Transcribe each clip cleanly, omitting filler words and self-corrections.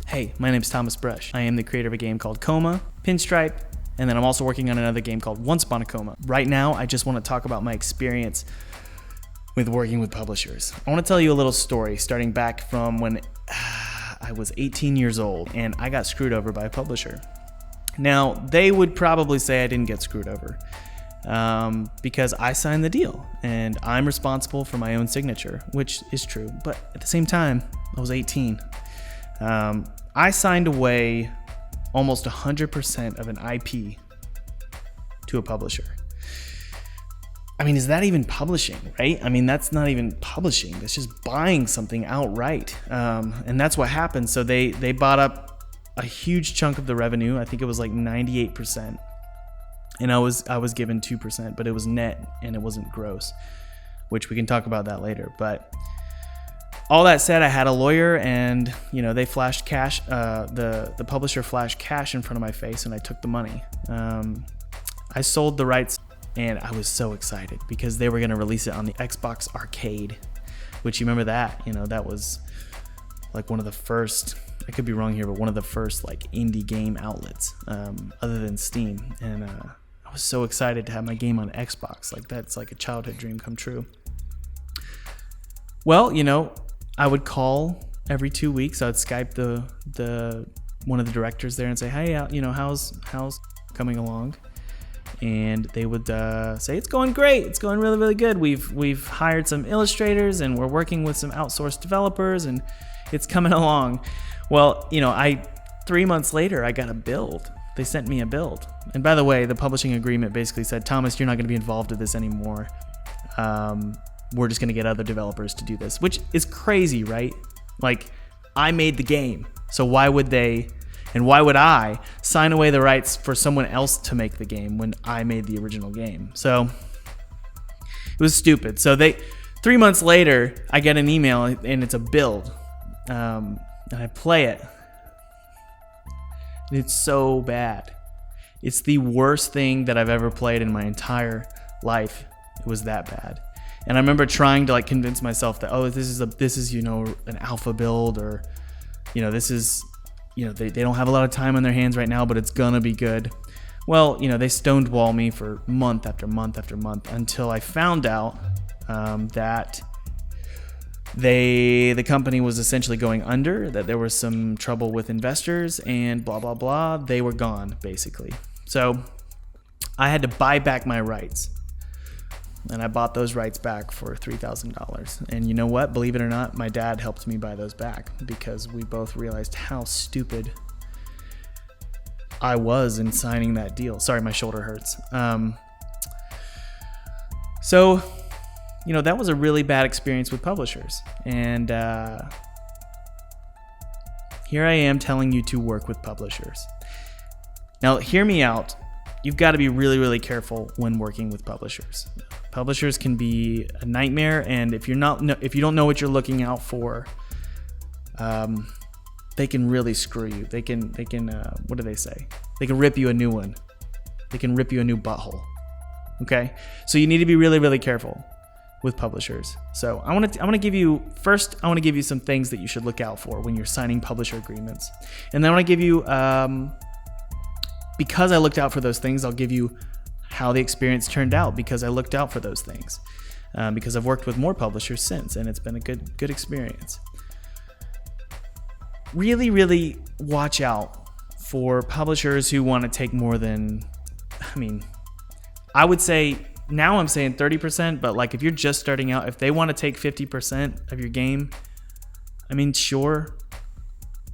Hey, my name's Thomas Brush. I am the creator of a game called Coma, Pinstripe, and then I'm also working on another game called Once Upon a Coma. Right now, I just want to talk about my experience with working with publishers. I want to tell you a little story starting back from when I was 18 years old and I got screwed over by a publisher. Now, they would probably say I didn't get screwed over because I signed the deal and I'm responsible for my own signature, which is true. But at the same time, I was 18. I signed away almost 100% of an IP to a publisher. I mean, is that even publishing, right? I mean, that's not even publishing. That's just buying something outright. And that's what happened. So they bought up a huge chunk of the revenue. I think it was like 98%. And I was given 2%, but it was net and it wasn't gross, which we can talk about that later. But all that said, I had a lawyer and, they flashed cash. The publisher flashed cash in front of my face and I took the money. I sold the rights and I was so excited because they were going to release it on the Xbox Arcade, which you remember that, that was like one of the first, I could be wrong here, but one of the first like indie game outlets other than Steam. And I was so excited to have my game on Xbox. Like that's like a childhood dream come true. Well, I would call every 2 weeks. I would Skype the one of the directors there and say, hey, how's coming along? And they would say, it's going great. It's going really, really good. We've hired some illustrators and we're working with some outsourced developers and it's coming along. Well, 3 months later, I got a build. They sent me a build. And by the way, the publishing agreement basically said, Thomas, you're not going to be involved with this anymore. We're just going to get other developers to do this, which is crazy, right? Like, I made the game. So why would they... And why would I sign away the rights for someone else to make the game when I made the original game? So it was stupid. So 3 months later, I get an email and it's a build. And I play it. And it's so bad. It's the worst thing that I've ever played in my entire life. It was that bad. And I remember trying to convince myself that, this is an alpha build or, this is... they don't have a lot of time on their hands right now, but it's gonna be good. Well, they stonewall me for month after month after month until I found out that the company was essentially going under, that there was some trouble with investors and blah, blah, blah. They were gone, basically. So I had to buy back my rights. And I bought those rights back for $3,000. And you know what? Believe it or not, my dad helped me buy those back because we both realized how stupid I was in signing that deal. Sorry, my shoulder hurts. So, that was a really bad experience with publishers. And here I am telling you to work with publishers. Now, hear me out. You've got to be really, really careful when working with publishers. Publishers can be a nightmare, and if you don't know what you're looking out for, they can really screw you. They can what do they say? They can rip you a new one. They can rip you a new butthole. Okay, so you need to be really, really careful with publishers. So I want to give you some things that you should look out for when you're signing publisher agreements, and then I want to give you because I looked out for those things, I'll give you how the experience turned out because I looked out for those things. Because I've worked with more publishers since, and it's been a good experience. Really, really watch out for publishers who want to take more than, I would say, now I'm saying 30%, but if you're just starting out, if they want to take 50% of your game, sure,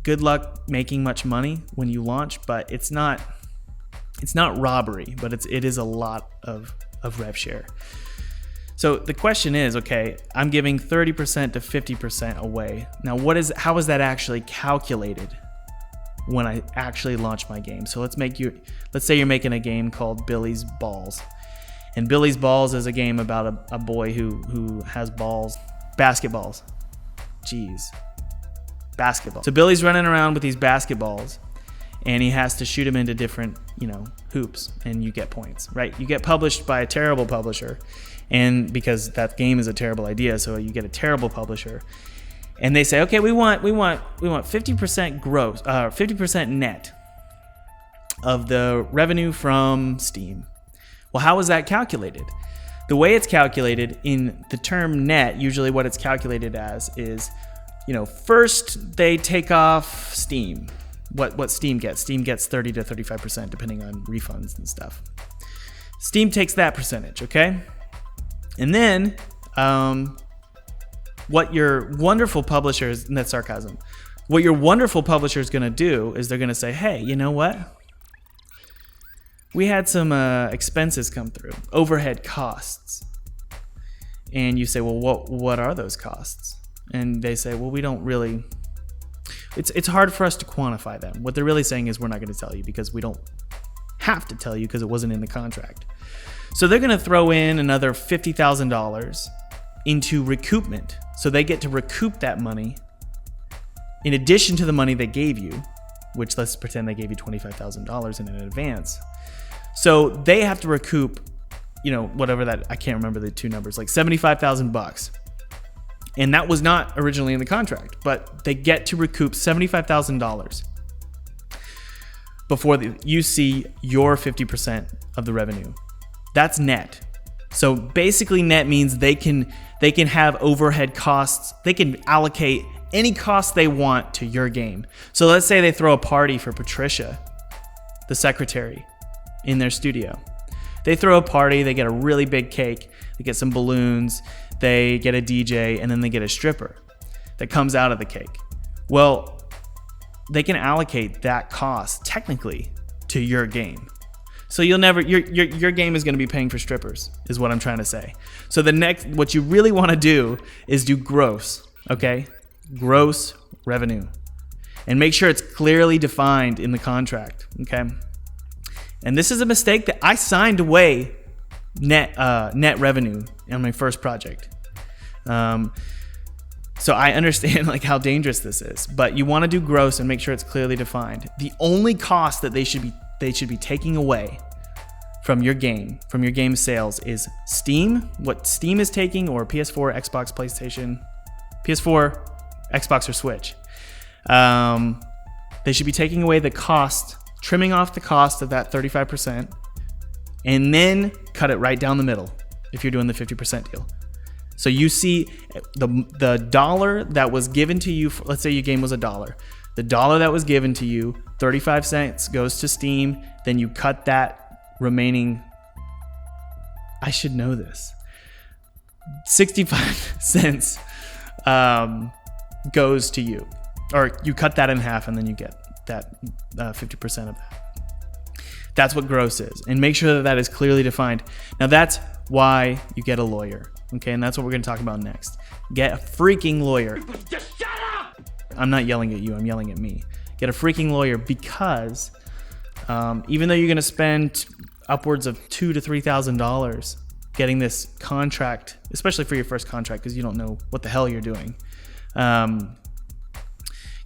good luck making much money when you launch, but it's not robbery, but it is a lot of rev share. So the question is, okay, I'm giving 30% to 50% away. Now, how is that actually calculated when I actually launch my game? So let's say you're making a game called Billy's Balls. And Billy's Balls is a game about a boy who has balls, basketballs. Basketball. So Billy's running around with these basketballs and he has to shoot them into different, hoops, and you get points, right? You get published by a terrible publisher, and because that game is a terrible idea, so you get a terrible publisher, And they say, okay, we want 50% gross, 50% net of the revenue from Steam. Well, how is that calculated? The way it's calculated in the term net, usually what it's calculated as is, first they take off Steam. What Steam gets. Steam gets 30 to 35% depending on refunds and stuff. Steam takes that percentage, okay? And then what your wonderful publishers, and that's sarcasm, what your wonderful publisher is going to do is they're going to say, hey, you know what? We had some expenses come through, overhead costs. And you say, well, what are those costs? And they say, well, we don't really, it's hard for us to quantify them. What they're really saying is we're not going to tell you because we don't have to tell you because it wasn't in the contract. So they're going to throw in another $50,000 into recoupment. So they get to recoup that money in addition to the money they gave you, which let's pretend they gave you $25,000 in advance. So they have to recoup, whatever that, I can't remember the two numbers, like $75,000. And that was not originally in the contract, but they get to recoup $75,000 before you see your 50% of the revenue. That's net. So basically net means they can have overhead costs. They can allocate any cost they want to your game. So let's say they throw a party for Patricia, the secretary, in their studio. They throw a party, they get a really big cake, they get some balloons, they get a DJ, and then they get a stripper that comes out of the cake. Well, they can allocate that cost technically to your game. So you'll never, your game is going to be paying for strippers, is what I'm trying to say. So what you really want to do is do gross, okay? Gross revenue. And make sure it's clearly defined in the contract, okay? And this is a mistake that I signed away net revenue on my first project. So I understand how dangerous this is, but you want to do gross and make sure it's clearly defined. The only cost that they should be taking away from your game sales is Steam, what Steam is taking, or PS4, Xbox, PlayStation, PS4, Xbox, or Switch. They should be taking away the cost, trimming off the cost of that 35%, and then cut it right down the middle if you're doing the 50% deal. So you see the dollar that was given to you, let's say your game was $1. The dollar that was given to you, 35 cents goes to Steam, then you cut that remaining, I should know this, 65 cents goes to you. Or you cut that in half and then you get that 50% of that. That's what gross is. And make sure that is clearly defined. Now that's why you get a lawyer. Okay, and that's what we're going to talk about next. Get a freaking lawyer. Just shut up! I'm not yelling at you, I'm yelling at me. Get a freaking lawyer because even though you're going to spend upwards of $2,000 to $3,000 getting this contract, especially for your first contract because you don't know what the hell you're doing,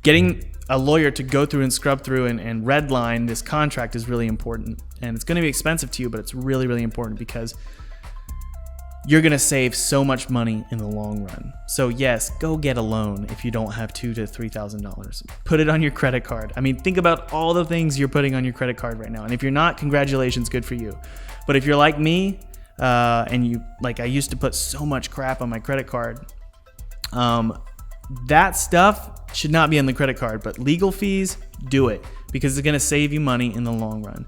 getting a lawyer to go through and scrub through and redline this contract is really important. And it's going to be expensive to you, but it's really, really important because you're going to save so much money in the long run. So yes, go get a loan if you don't have $2,000 to $3,000. Put it on your credit card. I mean, think about all the things you're putting on your credit card right now. And if you're not, congratulations, good for you. But if you're like me, and I used to put so much crap on my credit card, that stuff should not be on the credit card, but legal fees, do it because it's going to save you money in the long run.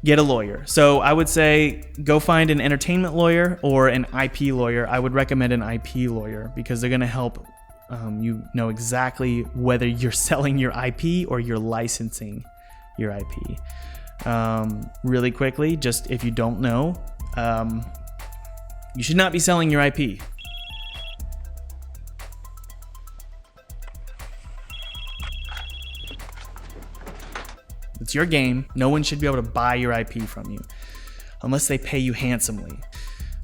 Get a lawyer. So I would say go find an entertainment lawyer or an IP lawyer. I would recommend an IP lawyer because they're going to help you know exactly whether you're selling your IP or you're licensing your IP. Really quickly, just if you don't know, you should not be selling your IP. It's your game. No one should be able to buy your IP from you unless they pay you handsomely.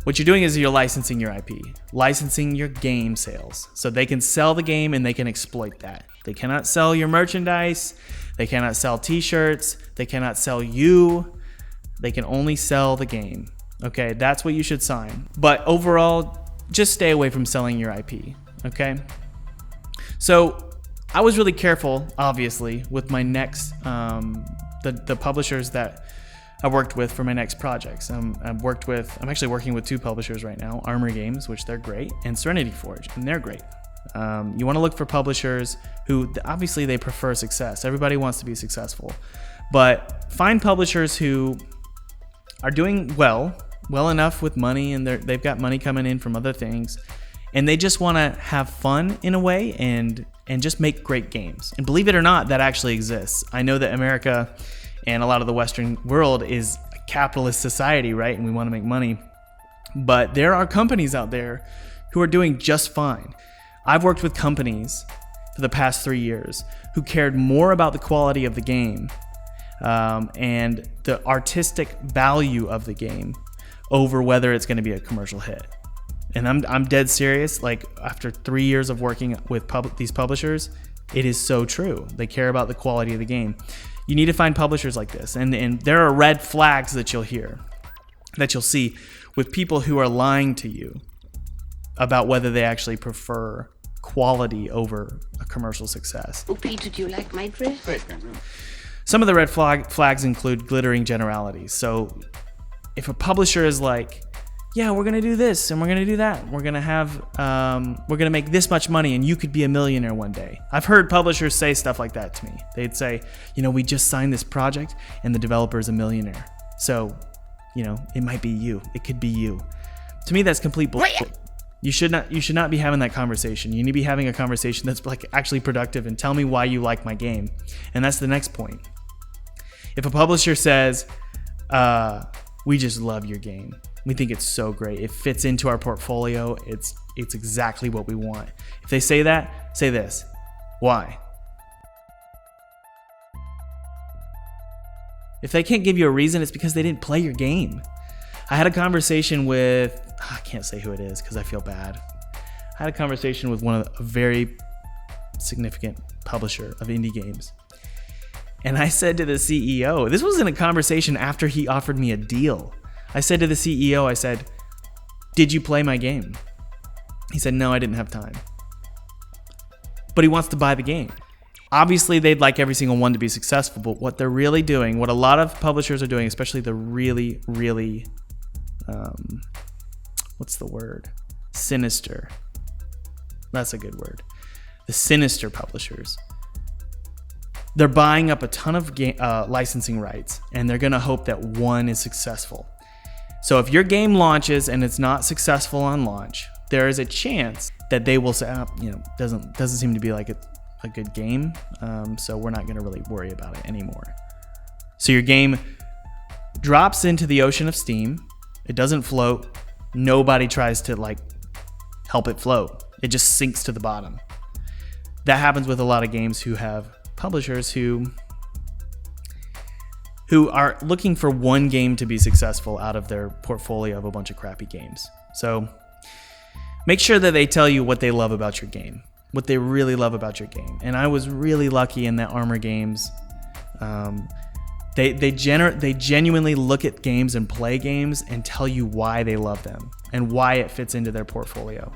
What you're doing is you're licensing your IP, licensing your game sales. So they can sell the game and they can exploit that. They cannot sell your merchandise. They cannot sell t-shirts. They cannot sell you. They can only sell the game. Okay, that's what you should sign. But overall, just stay away from selling your IP, okay? So I was really careful, obviously, with my next, the publishers that I worked with for my next projects. I'm actually working with 2 publishers right now, Armor Games, which they're great, and Serenity Forge, and they're great. You want to look for publishers who, obviously, they prefer success. Everybody wants to be successful, but find publishers who are doing well enough with money, and they've got money coming in from other things, and they just want to have fun in a way and just make great games. And believe it or not, that actually exists. I know that America and a lot of the Western world is a capitalist society, right? And we want to make money, but there are companies out there who are doing just fine. I've worked with companies for the past 3 years who cared more about the quality of the game and the artistic value of the game over whether it's going to be a commercial hit. And I'm dead serious. Like, after 3 years of working with these publishers, it is so true. They care about the quality of the game. You need to find publishers like this. And there are red flags that you'll see with people who are lying to you about whether they actually prefer quality over a commercial success. Oh, Peter, do you like my dress? Some of the red flags include glittering generalities. So if a publisher is like, yeah, we're going to do this and we're going to do that, we're going to make this much money and you could be a millionaire one day. I've heard publishers say stuff like that to me. They'd say, we just signed this project and the developer is a millionaire. So, it might be you. It could be you. To me, that's complete bullshit. You should not be having that conversation. You need to be having a conversation that's like actually productive and tell me why you like my game. And that's the next point. If a publisher says, we just love your game, we think it's so great, it fits into our portfolio, it's exactly what we want. If they say that, say this. Why? If they can't give you a reason, it's because they didn't play your game. I had a conversation with, I can't say who it is because I feel bad. I had a conversation with a very significant publisher of indie games. And I said to the CEO, this wasn't a conversation after he offered me a deal. I said to the CEO, I said, did you play my game? He said, no, I didn't have time. But he wants to buy the game. Obviously, they'd like every single one to be successful, but what they're really doing, what a lot of publishers are doing, especially the really, really, what's the word? Sinister. That's a good word. The sinister publishers. They're buying up a ton of licensing rights, and they're going to hope that one is successful. So if your game launches and it's not successful on launch, there is a chance that they will say, doesn't seem to be like a good game, so we're not going to really worry about it anymore. So your game drops into the ocean of Steam. It doesn't float. Nobody tries to help it float. It just sinks to the bottom. That happens with a lot of games who have publishers who are looking for one game to be successful out of their portfolio of a bunch of crappy games. So make sure that they tell you what they love about your game, what they really love about your game. And I was really lucky in that Armor Games. They genuinely look at games and play games and tell you why they love them and why it fits into their portfolio.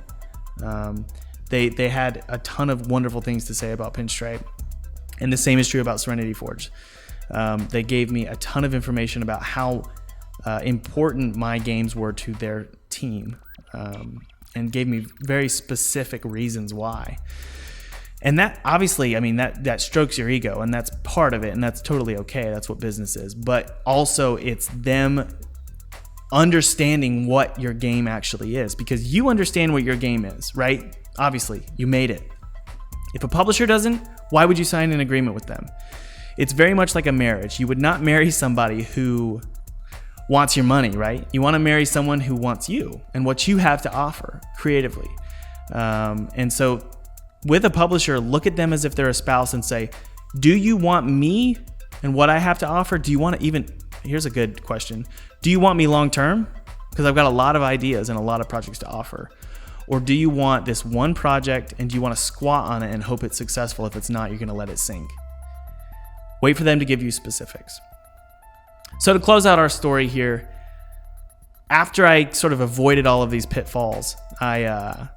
They had a ton of wonderful things to say about Pinstripe, and the same is true about Serenity Forge. They gave me a ton of information about how important my games were to their team, and gave me very specific reasons why. And that obviously, that strokes your ego, and that's part of it, and that's totally okay. That's what business is. But also it's them understanding what your game actually is, because you understand what your game is, right? Obviously, you made it. If a publisher doesn't, why would you sign an agreement with them? It's very much like a marriage. You would not marry somebody who wants your money, right? You want to marry someone who wants you and what you have to offer creatively. And so with a publisher, look at them as if they're a spouse and say, do you want me and what I have to offer? Do you want to here's a good question. Do you want me long-term? Because I've got a lot of ideas and a lot of projects to offer. Or do you want this one project and do you want to squat on it and hope it's successful? If it's not, you're going to let it sink. Wait for them to give you specifics. So to close out our story here, after I sort of avoided all of these pitfalls, I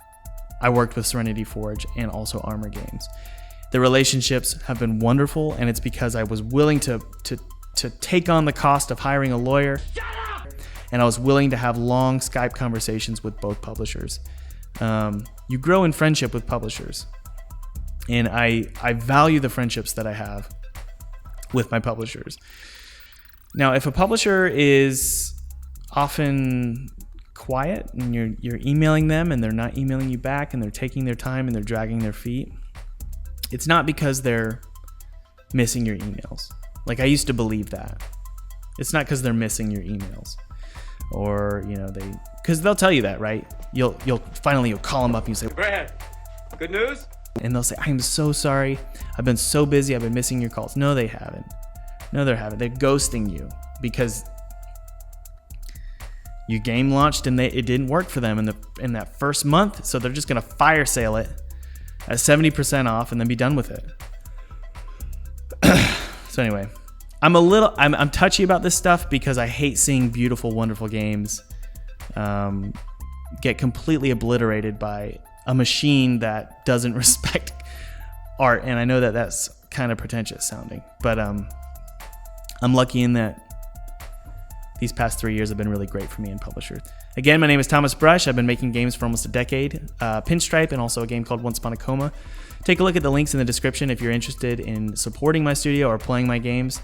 I worked with Serenity Forge and also Armor Games. The relationships have been wonderful, and it's because I was willing to take on the cost of hiring a lawyer. Shut up! And I was willing to have long Skype conversations with both publishers. You grow in friendship with publishers, and I value the friendships that I have with my publishers. Now, if a publisher is often quiet and you're emailing them and they're not emailing you back and they're taking their time and they're dragging their feet, it's not because they're missing your emails. Like, I used to believe that. It's not because they're missing your emails, or because they'll tell you that, right? You'll call them up and you say, Brad, good news? And they'll say, I'm so sorry. I've been so busy. I've been missing your calls. No, they haven't. No, they haven't. They're ghosting you because your game launched and it didn't work for them in that first month. So they're just going to fire sale it at 70% off and then be done with it. So anyway, I'm touchy about this stuff because I hate seeing beautiful, wonderful games get completely obliterated by a machine that doesn't respect art. And I know that that's kind of pretentious sounding, but I'm lucky in that these past 3 years have been really great for me in publishers. Again, my name is Thomas Brush. I've been making games for almost a decade. Pinstripe, and also a game called Once Upon a Coma. Take a look at the links in the description if you're interested in supporting my studio or playing my games.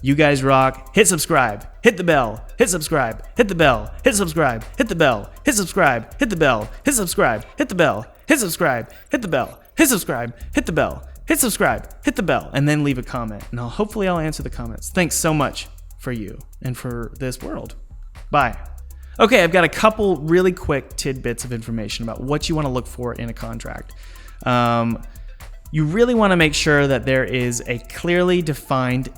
You guys rock. Hit subscribe. Hit the bell. Hit subscribe. Hit the bell. Hit subscribe. Hit the bell. Hit subscribe. Hit the bell. Hit subscribe. Hit the bell. Hit subscribe. Hit the bell. Hit subscribe. Hit the bell. Hit subscribe. Hit the bell. And then leave a comment. And hopefully I'll answer the comments. Thanks so much for you and for this world. Bye. Okay, I've got a couple really quick tidbits of information about what you want to look for in a contract. You really want to make sure that there is a clearly defined...